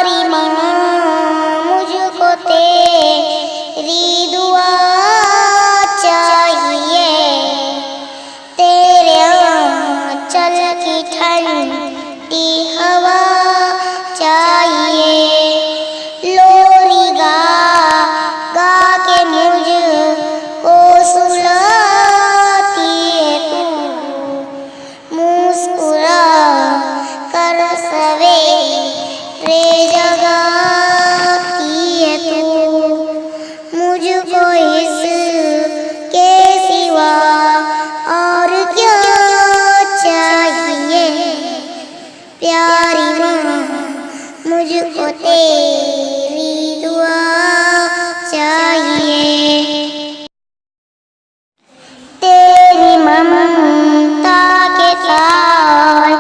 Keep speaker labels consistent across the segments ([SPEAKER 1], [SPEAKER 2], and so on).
[SPEAKER 1] प्यारी माँ मुझको तेरी दुआ चाहिए, तेरे आँचल की ठंडी हवा चाहिए। लोरी गा गा के मुझको सुलाती है तू, मुस्कुरा कर सवेरे जगाती है तू। मुझको इसके सिवा और क्या चाहिए, प्यारी माँ मुझको तेरी दुआ चाहिए। तेरी ममता के साए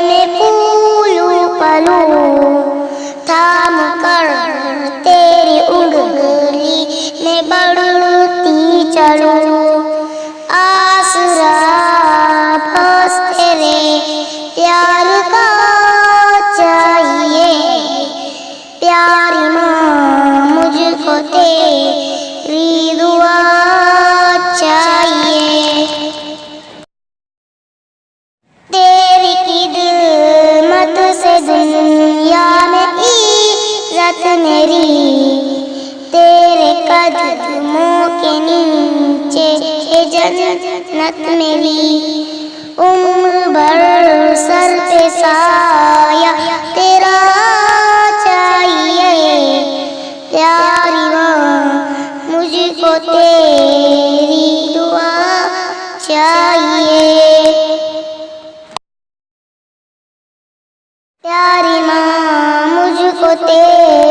[SPEAKER 1] में फूलूं पलूं, थाम कर तेरी उंगली में बढ़ती चलूं। आसरा बस तेरे प्यार का चाहिए, प्यारी माँ मुझको तेरी दुआ चाहिए। तेरी खिदमत से दुनिया में इज्जत मेरी, तेरे कदमों के नीचे है जन्नत मेरी। उम्र भर सर पे साया तेरा चाहिए, प्यारी माँ मुझको तेरी दुआ चाहिए। प्यारी माँ मुझको तेरी